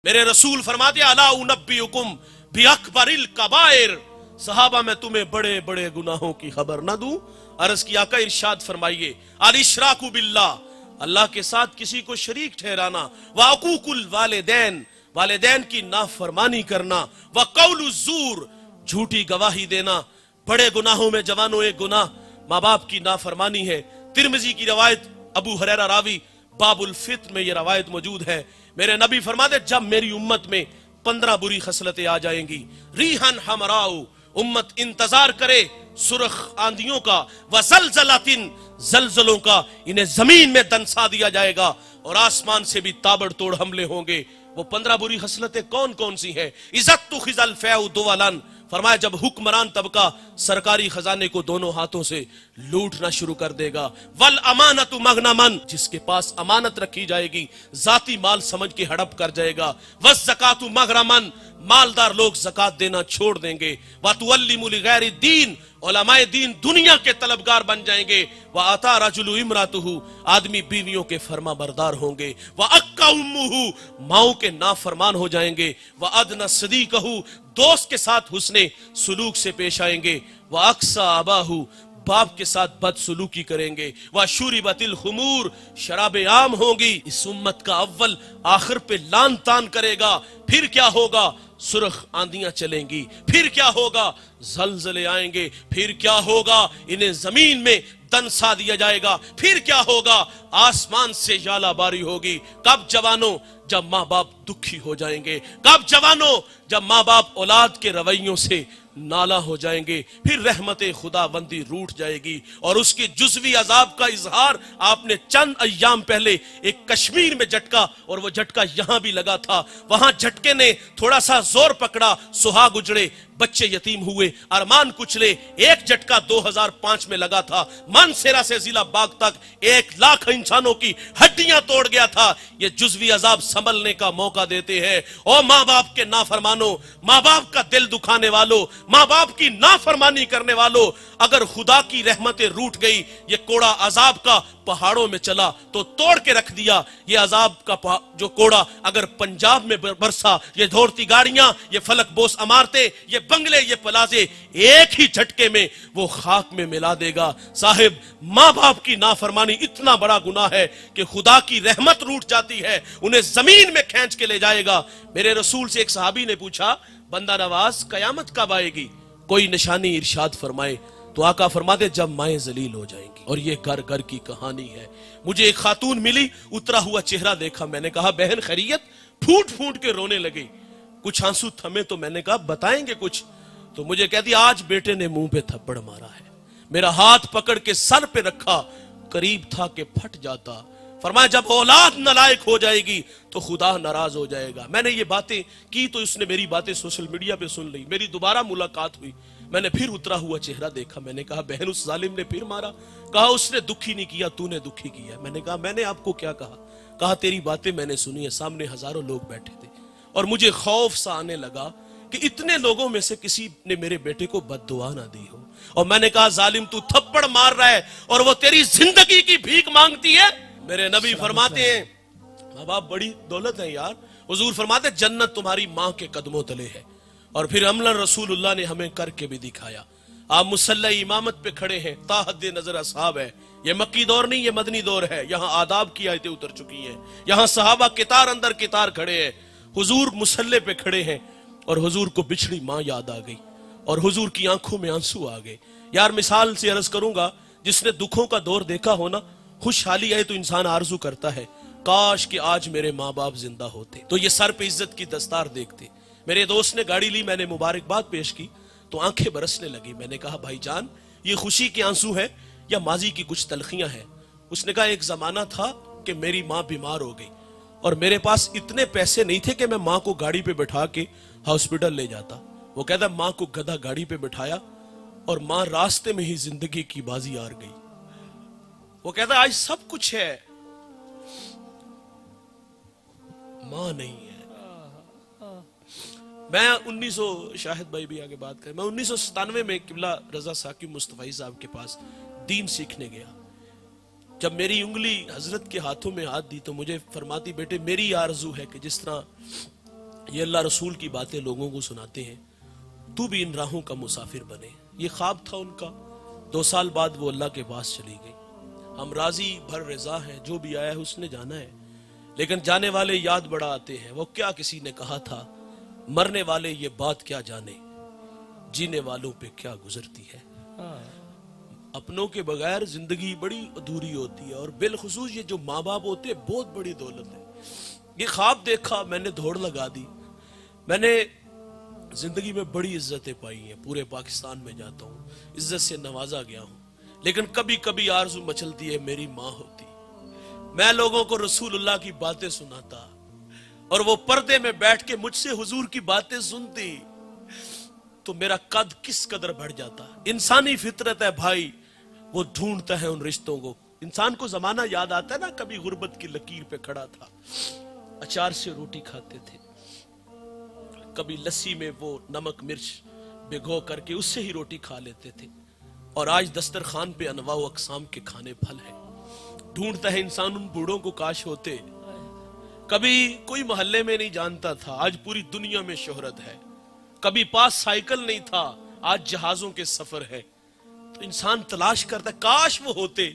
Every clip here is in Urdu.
میرے رسول فرماتے الا انبئکم باکبرل کبائر، صحابہ میں تمہیں بڑے بڑے گناہوں کی خبر نہ دوں؟ عرض کی آقا ارشاد فرمائیے الاشراک باللہ، اللہ کے ساتھ کسی کو شریک ٹھہرانا، وعقوق الوالدین، والدین کی نافرمانی کرنا، وقول الزور، جھوٹی گواہی دینا۔ بڑے گناہوں میں جوانوں ایک گناہ ماں باپ کی نافرمانی ہے۔ ترمذی کی روایت، ابو ہریرہ راوی، باب الفطر میں یہ روایت موجود ہے۔ میرے نبی فرماتے جب میری امت میں 15 بری خصلتیں آ جائیں گی، ریحن حمراؤ، امت انتظار کرے سرخ آندھیوں کا، وزلزلاتن، زلزلوں کا، انہیں زمین میں دنسا دیا جائے گا اور آسمان سے بھی تابڑ توڑ حملے ہوں گے۔ وہ 15 بری خصلتیں کون کون سی ہیں؟ عزت تخذ الفیء دولا، فرمایا جب حکمران طبقہ سرکاری خزانے کو دونوں ہاتھوں سے لوٹنا شروع کر دے گا، والامانۃ مغنما، جس کے پاس امانت رکھی جائے گی ذاتی مال سمجھ کے ہڑپ کر جائے گا، والزکاۃ مغرما، مالدار لوگ زکات دینا چھوڑ دیں گے، وتعلم لغیر الدین، علماء دین دنیا کے طلبگار بن جائیں گے، وَأَتَى رَجُلُ امْرَأَتُهُ، آدمی بیویوں کے فرما بردار ہوں گے، وَأَكَّ أُمُّهُ، ماؤں کے نافرمان ہو جائیں گے، وَأَدْنَى صَدِيقَهُ، دوست کے ساتھ حسن سلوک سے پیش آئیں گے، وَأَقْصَى أَبَاهُ، باپ کے ساتھ بد سلوکی کریں گے، وَشُرِبَتِ الْخُمُورِ، شرابیں عام ہوں گی۔ اس امت کا اول آخر پہ لان تان کرے گا۔ پھر کیا ہوگا؟ سرخ آندیاں چلیں گی۔ پھر کیا ہوگا؟ زلزلے آئیں گے۔ پھر کیا ہوگا؟ انہیں زمین میں دنسا دیا جائے گا۔ پھر کیا ہوگا؟ آسمان سے ژالہ باری ہوگی۔ کب جوانوں؟ جب ماں باپ دکھی ہو جائیں گے۔ کب جوانوں؟ جب ماں باپ اولاد کے رویوں سے نالا ہو جائیں گے۔ پھر رحمت خدا بندی روٹ جائے گی اور اس کے جزوی عذاب کا اظہار آپ نے چند ایام پہلے ایک کشمیر میں جھٹکا، اور وہ جھٹکا یہاں بھی لگا تھا، وہاں جھٹکے نے تھوڑا سا زور پکڑا، سہاگ اجڑے، بچے یتیم ہوئے، ارمان کچلے۔ ایک جھٹکا 2005 میں لگا تھا، مانسیرا سے ضلع باغ تک 1,00,000 انسانوں کی ہڈیاں توڑ گیا تھا۔ یہ جزوی عذاب سنبھلنے کا موقع دیتے ہیں۔ او ماں باپ کے نافرمانوں، ماں باپ کا دل دکھانے والوں، ماں باپ کی نافرمانی کرنے والوں، اگر خدا کی رحمتیں روٹ گئی، یہ کوڑا عذاب کا پہاڑوں میں چلا تو توڑ کے رکھ دیا۔ یہ عذاب کا جو کوڑا اگر پنجاب میں برسا، یہ دھوڑتی گاڑیاں، یہ فلک بوس عمارتیں، یہ بنگلے، یہ پلازے، ایک ہی جھٹکے میں وہ خاک میں ملا دے گا۔ صاحب، ماں باپ کی نافرمانی اتنا بڑا گناہ ہے کہ خدا کی رحمت روٹ جاتی ہے، انہیں زمین میں کھینچ کے لے جائے گا۔ میرے رسول سے ایک صحابی نے پوچھا بندہ نواز قیامت کب آئے گی؟ کوئی نشانی ارشاد فرمائے۔ تو آقا فرماتے جب مائیں ذلیل ہو جائیں گی۔ اور یہ گھر گھر کی کہانی ہے۔ مجھے ایک خاتون ملی، اترا ہوا چہرہ دیکھا، میں نے کہا بہن خیریت؟ پھوٹ پھوٹ کے رونے لگی، کچھ آنسو تھمے تو میں نے کہا بتائیں گے کچھ؟ تو مجھے کہتی آج بیٹے نے منہ پہ تھپڑ مارا ہے، میرا ہاتھ پکڑ کے سر پہ رکھا، قریب تھا کہ پھٹ جاتا۔ فرمایا جب اولاد نالائق ہو جائے گی تو خدا ناراض ہو جائے گا۔ میں نے یہ باتیں کی تو اس نے میری باتیں سوشل میڈیا پہ سن لی، میری دوبارہ ملاقات ہوئی، میں نے پھر اترا ہوا چہرہ دیکھا، میں نے کہا بہن اس ظالم نے پھر مارا؟ کہا اس نے دکھی نہیں کیا، تو نے دکھی کیا۔ میں نے کہا میں نے آپ کو کیا کہا؟ کہا تیری باتیں میں نے سنی ہے، سامنے ہزاروں لوگ بیٹھے تھے اور مجھے خوف سا آنے لگا کہ اتنے لوگوں میں سے کسی نے میرے بیٹے کو بد دعا نہ دی ہو۔ اور میں نے کہا ظالم تو تھپڑ مار رہا ہے اور وہ تیری زندگی کی بھیک مانگتی ہے۔ میرے نبی فرماتے ہیں ماں باپ بڑی دولت ہے یار، حضور فرماتے جنت تمہاری ماں کے قدموں تلے ہے۔ اور پھر عملاً رسول اللہ نے ہمیں کر کے بھی دکھایا۔ آپ مصلی امامت پہ کھڑے ہیں، تا حد نظر اصحاب ہے۔ یہ مکی دور نہیں، یہ مدنی دور ہے، یہاں آداب کی آیتیں اتر چکی ہیں، یہاں صحابہ کتار اندر کتار کھڑے ہیں، حضور مصلی پہ کھڑے ہیں اور حضور کو بچھڑی ماں یاد آ گئی اور حضور کی آنکھوں میں آنسو آ گئے۔ یار مثال سے عرض کروں گا، جس نے دکھوں کا دور دیکھا ہو نا، خوشحالی آئے تو انسان آرزو کرتا ہے کاش کہ آج میرے ماں باپ زندہ ہوتے تو یہ سر پہ عزت کی دستار دیکھتے۔ میرے دوست نے گاڑی لی، میں نے مبارکباد پیش کی تو آنکھیں برسنے لگی۔ میں نے کہا بھائی جان یہ خوشی کے آنسو ہے یا ماضی کی کچھ تلخیاں ہیں؟ اس نے کہا ایک زمانہ تھا کہ میری ماں بیمار ہو گئی اور میرے پاس اتنے پیسے نہیں تھے کہ میں ماں کو گاڑی پہ بٹھا کے ہاسپٹل لے جاتا۔ وہ کہتا ماں کو گدھا گاڑی پہ بٹھایا اور ماں راستے میں ہی زندگی کی بازی ہار گئی۔ وہ کہتا آج سب کچھ ہے، ماں نہیں ہے۔ میں 1900 شاہد بھائی بھی آگے بات کریں، میں 1997 میں قبلہ رضا ثاقب مصطفی صاحب کے پاس دین سیکھنے گیا۔ جب میری انگلی حضرت کے ہاتھوں میں ہاتھ دی تو مجھے فرماتی بیٹے میری آرزو ہے کہ جس طرح یہ اللہ رسول کی باتیں لوگوں کو سناتے ہیں، تو بھی ان راہوں کا مسافر بنے. یہ خواب تھا ان کا. 2 سال بعد وہ اللہ کے پاس چلی گئی. ہم راضی بھر رضا ہیں، جو بھی آیا ہے اس نے جانا ہے، لیکن جانے والے یاد بڑا آتے ہیں. وہ کیا کسی نے کہا تھا، مرنے والے یہ بات کیا جانے، جینے والوں پہ کیا گزرتی ہے. اپنوں کے بغیر زندگی بڑی ادھوری ہوتی ہے، اور بالخصوص یہ جو ماں باپ ہوتے ہیں بہت بڑی دولت ہے. یہ خواب دیکھا، میں نے دوڑ لگا دی. میں نے زندگی میں بڑی عزتیں پائی ہیں، پورے پاکستان میں جاتا ہوں عزت سے نوازا گیا ہوں، لیکن کبھی کبھی آرزو مچلتی ہے میری ماں ہوتی. میں لوگوں کو رسول اللہ کی باتیں سناتا اور وہ پردے میں بیٹھ کے مجھ سے حضور کی باتیں سنتی تو میرا قد کس قدر بڑھ جاتا. انسانی فطرت ہے بھائی، وہ ڈھونڈتا ہے ان رشتوں کو. انسان کو زمانہ یاد آتا ہے نا، کبھی غربت کی لکیر پہ کھڑا تھا، اچار سے روٹی کھاتے تھے، کبھی لسی میں وہ نمک مرچ بھگو کر کے اس سے ہی روٹی کھا لیتے تھے، اور آج دسترخوان پہ انواع و اقسام کے کھانے پھل ہیں. ڈھونڈتا ہے انسان ان بوڑھوں کو، کاش ہوتے. کبھی کوئی محلے میں نہیں جانتا تھا، آج پوری دنیا میں شہرت ہے. کبھی پاس سائیکل نہیں تھا، آج جہازوں کے سفر ہے. تو انسان تلاش کرتا ہے کاش وہ ہوتے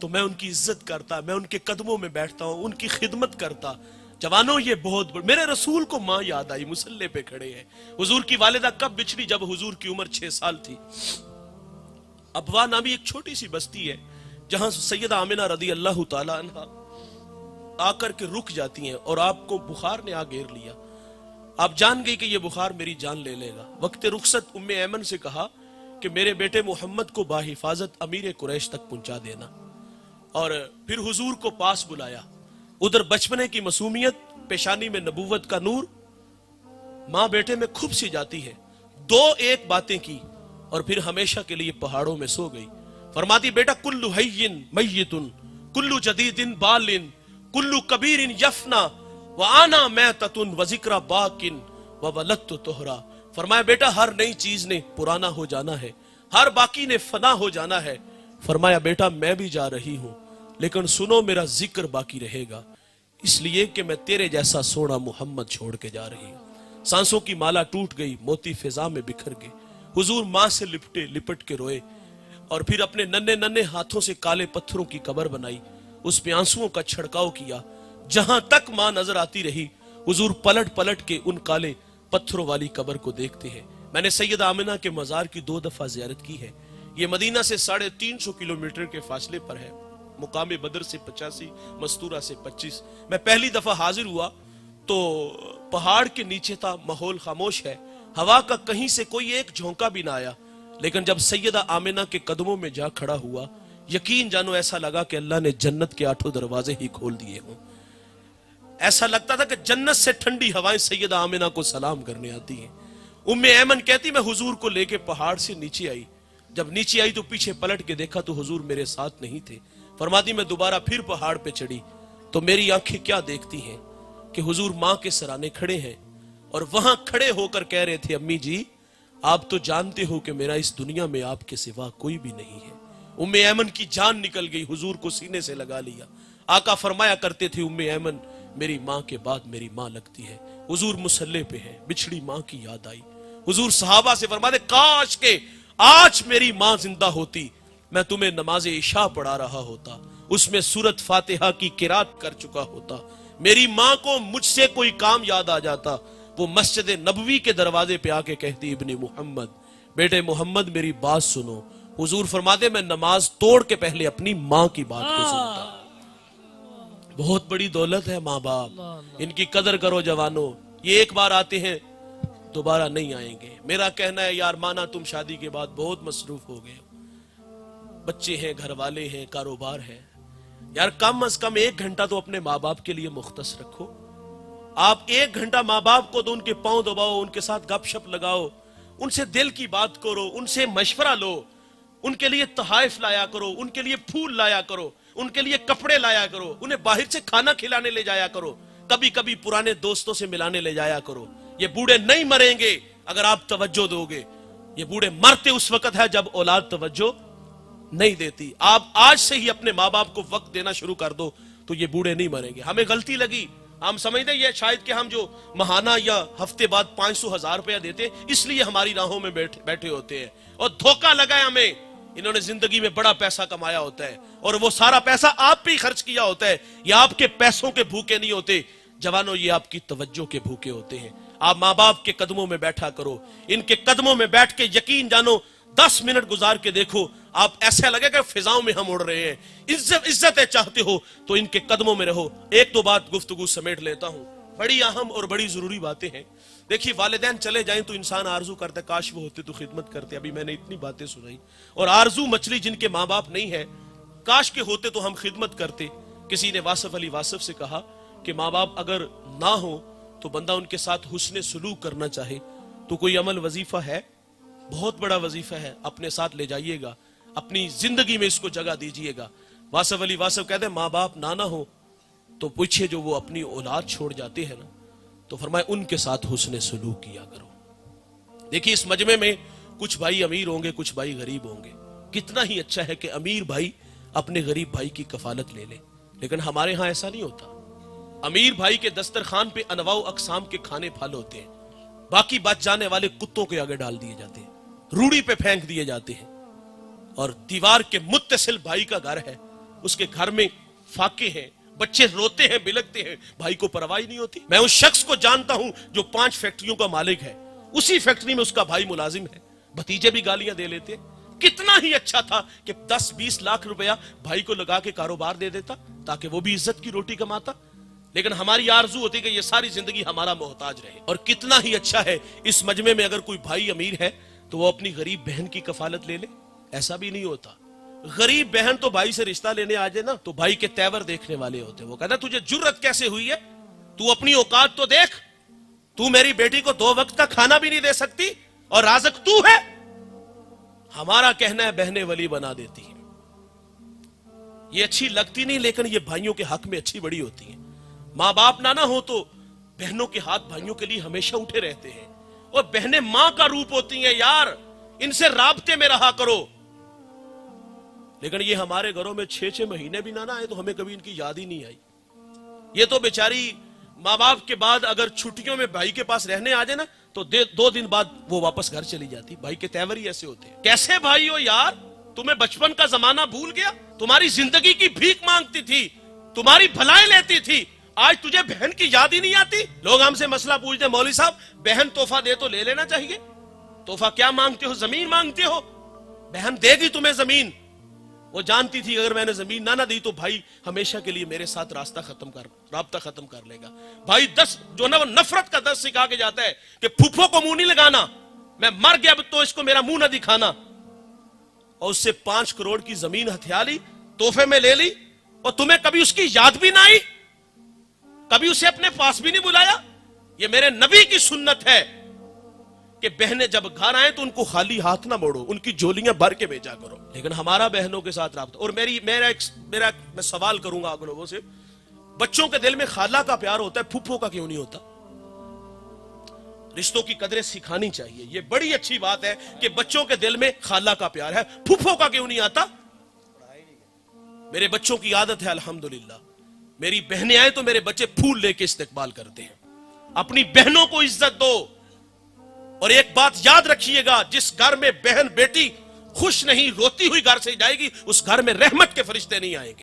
تو میں ان کی عزت کرتا، میں ان کے قدموں میں بیٹھتا ہوں، ان کی خدمت کرتا. جوانوں یہ بہت میرے رسول کو ماں یاد آئی، مصلے پہ کھڑے ہیں. حضور کی والدہ کب بچھڑی؟ جب حضور کی عمر 6 سال تھی. ابوا نامی ایک چھوٹی سی بستی ہے جہاں سیدہ آمنہ رضی اللہ تعالی عنہ آ کر کے رک جاتی ہیں، اور آپ کو بخار نے آ گھیر لیا. آپ جان گئی کہ یہ بخار میری جان لے لے گا. وقت رخصت ام ایمن سے کہا کہ میرے بیٹے محمد کو باحفاظت امیر قریش تک پہنچا دینا، اور پھر حضور کو پاس بلایا. ادھر بچپنے کی معصومیت، پیشانی میں نبوت کا نور، ماں بیٹے میں کھپ سی جاتی ہے. 2 باتیں کی اور پھر ہمیشہ کے لیے پہاڑوں میں سو گئی. فرماتی بیٹا کلو حین میتن کلو جدید بالن کلو کبیر یفنا وانا میتۃ وذکر باقن وولدت طہرا. فرمایا بیٹا ہر نئی چیز نے پرانا ہو جانا ہے، ہر باقی نے فنا ہو جانا ہے. فرمایا بیٹا میں بھی جا رہی ہوں، لیکن سنو میرا ذکر باقی رہے گا، اس لیے کہ میں تیرے جیسا سونا محمد چھوڑ کے جا رہی ہوں. سانسوں کی مالا ٹوٹ گئی، موتی فضا میں بکھر گئے. حضور ماں سے لپٹ کے روئے، اور پھر اپنے ننھے ہاتھوں سے کالے پتھروں کی قبر بنائی، اس پہ آنسوؤں کا چھڑکاؤ کیا. جہاں تک ماں نظر آتی رہی حضور پلٹ کے ان کالے پتھروں والی قبر کو دیکھتے ہیں. میں نے سیدہ آمنہ کے مزار کی 2 دفعہ زیارت کی ہے. یہ مدینہ سے 350 کلومیٹر کے فاصلے پر ہے. مقام بدر سے 85، مستورہ سے 25. میں پہلی دفعہ حاضر ہوا تو پہاڑ کے نیچے تھا، ماحول خاموش ہے، ہوا کا کہیں سے کوئی ایک جھونکا بھی نہ آیا. لیکن جب سیدہ آمنہ کے قدموں میں جا کھڑا ہوا، یقین جانو ایسا لگا کہ اللہ نے جنت کے 8 دروازے ہی کھول دیے ہوں. ایسا لگتا تھا کہ جنت سے ٹھنڈی ہوائیں سیدہ آمنہ کو سلام کرنے آتی ہیں. ام ایمن کہتی میں حضور کو لے کے پہاڑ سے نیچے آئی. جب نیچے آئی تو پیچھے پلٹ کے دیکھا تو حضور میرے ساتھ نہیں تھے. فرماتی میں دوبارہ پھر پہاڑ پہ چڑھی تو میری آنکھیں کیا دیکھتی ہیں کہ حضور ماں کے سرانے کھڑے ہیں، اور وہاں کھڑے ہو کر کہہ رہے تھے امی جی آپ تو جانتے ہو کہ میرا اس دنیا میں آپ کے سوا کوئی بھی نہیں ہے. ام ایمن کی جان نکل گئی، حضور کو سینے سے لگا لیا. آقا فرمایا کرتے تھے ام ایمن میری ماں کے بعد میری ماں لگتی ہے. حضور مصلے پہ ہے، بچھڑی ماں کی یاد آئی. حضور صحابہ سے فرماتے کاش کہ آج میری ماں زندہ ہوتی، میں تمہیں نماز عشاء پڑھا رہا ہوتا، اس میں سورت فاتحہ کی قرات کر چکا ہوتا. میری ماں کو مجھ سے کوئی کام یاد آ جاتا، وہ مسجد نبوی کے دروازے پہ آ کے کہتی ابن محمد، بیٹے محمد میری بات سنو. حضور فرماتے میں نماز توڑ کے پہلے اپنی ماں کی بات کو سنتا. بہت بڑی دولت ہے ماں باپ، ان کی قدر کرو جوانوں. یہ ایک بار آتے ہیں دوبارہ نہیں آئیں گے. میرا کہنا ہے یار مانا تم شادی کے بعد بہت مصروف ہو گئے، بچے ہیں، گھر والے ہیں، کاروبار ہے، یار کم از کم 1 گھنٹہ تو اپنے ماں باپ کے لیے مختص رکھو. آپ 1 گھنٹہ ماں باپ کو تو ان کے پاؤں دباؤ، ان کے ساتھ گپ شپ لگاؤ، ان سے دل کی بات کرو، ان سے مشورہ لو، ان کے لیے تحائف لایا کرو، ان کے لیے پھول لایا کرو، ان کے لیے کپڑے لایا کرو، انہیں باہر سے کھانا کھلانے لے جایا کرو، کبھی کبھی پرانے دوستوں سے ملانے لے جایا کرو. یہ بوڑھے نہیں مریں گے اگر آپ توجہ دو گے. یہ بوڑھے مرتے اس وقت ہے جب اولاد توجہ نہیں دیتی. آپ آج سے ہی اپنے ماں باپ کو وقت دینا شروع کر دو تو یہ بوڑھے نہیں مریں گے. ہمیں غلطی لگی ہم سمجھتے ہیں یہ شاید کہ ہم جو ماہانہ یا ہفتے بعد 500,000 روپیہ دیتے اس لیے ہماری راہوں میں بیٹھے ہوتے ہیں، اور دھوکہ لگا ہے ہمیں، انہوں نے زندگی میں بڑا پیسہ کمایا ہوتا ہے اور وہ سارا پیسہ آپ پہ ہی خرچ کیا ہوتا ہے. یہ آپ کے پیسوں کے بھوکے نہیں ہوتے جوانوں، یہ آپ کی توجہ کے بھوکے ہوتے ہیں. آپ ماں باپ کے قدموں میں بیٹھا کرو، ان کے قدموں میں بیٹھ کے یقین جانو 10 منٹ گزار کے دیکھو، آپ ایسا لگے کہ فضاؤں میں ہم اڑ رہے ہیں. عزتیں چاہتے ہو تو ان کے قدموں میں رہو. ایک دو بات گفتگو سمیٹ لیتا ہوں، بڑی اہم اور بڑی ضروری باتیں ہیں. دیکھیے والدین چلے جائیں تو انسان آرزو کرتا ہے کاش وہ ہوتے تو خدمت کرتے. ابھی میں نے اتنی باتیں سنائی، اور آرزو مچھلی جن کے ماں باپ نہیں ہے، کاش کے ہوتے تو ہم خدمت کرتے. کسی نے واصف علی واصف سے کہا کہ ماں باپ اگر نہ ہو تو بندہ ان کے ساتھ حسن سلوک کرنا چاہے تو کوئی عمل وظیفہ ہے، بہت بڑا وظیفہ ہے، اپنے ساتھ لے جائیے گا، اپنی زندگی میں اس کو جگہ دیجئے گا. واصف علی واصف کہتے ہیں ماں باپ نہ ہو تو پوچھے جو وہ اپنی اولاد چھوڑ جاتے ہیں نا، تو فرمائے ان کے ساتھ حسن سلوک کیا کرو. دیکھیے اس مجمع میں کچھ بھائی امیر ہوں گے، کچھ بھائی غریب ہوں گے. کتنا ہی اچھا ہے کہ امیر بھائی اپنے غریب بھائی کی کفالت لے لے، لیکن ہمارے ہاں ایسا نہیں ہوتا. امیر بھائی کے دسترخوان پہ انواع و اقسام کے کھانے پھل ہوتے ہیں، باقی بچ جانے والے کتوں کے آگے ڈال دیے جاتے ہیں، روڑی پہ پھینک دیے جاتے ہیں. اور دیوار کے متصل بھائی کا گھر ہے، اس کے گھر میں فاقے ہیں، بچے روتے ہیں بلکتے ہیں، بھائی کو پرواہ نہیں ہوتی. میں اس شخص کو جانتا ہوں جو 5 فیکٹریوں کا مالک ہے، اسی فیکٹری میں اس کا بھائی ملازم ہے، بھتیجے بھی گالیاں دے لیتے. کتنا ہی اچھا تھا کہ 10-20 لاکھ روپیہ بھائی کو لگا کے کاروبار دے دیتا تاکہ وہ بھی عزت کی روٹی کماتا. لیکن ہماری آرزو ہوتی کہ یہ ساری زندگی ہمارا محتاج رہے. اور کتنا ہی اچھا ہے اس مجمع میں اگر کوئی بھائی امیر ہے تو وہ اپنی غریب بہن کی کفالت لے لے. ایسا بھی نہیں ہوتا. غریب بہن تو بھائی سے رشتہ لینے آ جائے نا تو بھائی کے تیور دیکھنے والے ہوتے. وہ کہتا تجھے جرت کیسے ہوئی ہے، تو اپنی اوقات تو دیکھ، تو میری بیٹی کو 2 وقت کا کھانا بھی نہیں دے سکتی اور رازق تو ہے. ہمارا کہنا ہے بہنیں ولی بنا دیتی ہیں. یہ اچھی لگتی نہیں لیکن یہ بھائیوں کے حق میں اچھی بڑی ہوتی ہیں. ماں باپ نہ ہو تو بہنوں کے ہاتھ بھائیوں کے لیے ہمیشہ اٹھے رہتے ہیں، اور بہنیں ماں کا روپ ہوتی ہیں. یار ان سے رابطے میں رہا کرو. لیکن یہ ہمارے گھروں میں 6 مہینے بھی نہ آئے تو ہمیں کبھی ان کی یاد ہی نہیں آئی. یہ تو بیچاری ماں باپ کے بعد اگر چھٹیوں میں بھائی کے پاس رہنے آ جائے نا تو 2 دن بعد وہ واپس گھر چلی جاتی. بھائی کے تیور ہی ایسے ہوتے ہیں. کیسے بھائی ہو یار، تمہیں بچپن کا زمانہ بھول گیا؟ تمہاری زندگی کی بھیک مانگتی تھی، تمہاری بھلائیں لیتی تھی، آج تجھے بہن کی یاد ہی نہیں آتی. لوگ ہم سے مسئلہ پوچھتے ہیں مولوی صاحب بہن تحفہ دے تو لے لینا چاہیے. تحفہ کیا مانگتے ہو؟ زمین مانگتے ہو؟ بہن دے گی تمہیں زمین. وہ جانتی تھی اگر میں نے زمین نہ دی تو بھائی ہمیشہ کے لیے میرے ساتھ رابطہ ختم کر لے گا. بھائی 10 جو نفرت کا 10 سکھا کے جاتا ہے کہ پھوپھو کو منہ نہیں لگانا، میں مر گیا تو اس کو میرا منہ نہ دکھانا، اور اس سے 5 کروڑ کی زمین ہتھیا لی، تحفے میں لے لی، اور تمہیں کبھی اس کی یاد بھی نہ آئی، کبھی اسے اپنے پاس بھی نہیں بلایا. یہ میرے نبی کی سنت ہے کہ بہنیں جب گھر آئیں تو ان کو خالی ہاتھ نہ موڑو، ان کی جھولیاں بھر کے بھیجا کرو. لیکن ہمارا بہنوں کے ساتھ رابطہ. اور میں سوال کروں گا آپ لوگوں سے، بچوں کے دل میں خالہ کا پیار ہوتا ہے، پھوپھو کا کیوں نہیں ہوتا؟ رشتوں کی قدریں سکھانی چاہیے. یہ بڑی اچھی بات ہے کہ بچوں کے دل میں خالہ کا پیار ہے، پھوپھو کا کیوں نہیں آتا؟ میرے بچوں کی عادت ہے الحمدللہ، میری بہنیں آئیں تو میرے بچے پھول لے کے استقبال کرتے ہیں. اپنی بہنوں کو عزت دو. اور ایک بات یاد رکھیے گا، جس گھر میں بہن بیٹی خوش نہیں روتی ہوئی گھر سے جائے گی اس گھر میں رحمت کے فرشتے نہیں آئیں گے.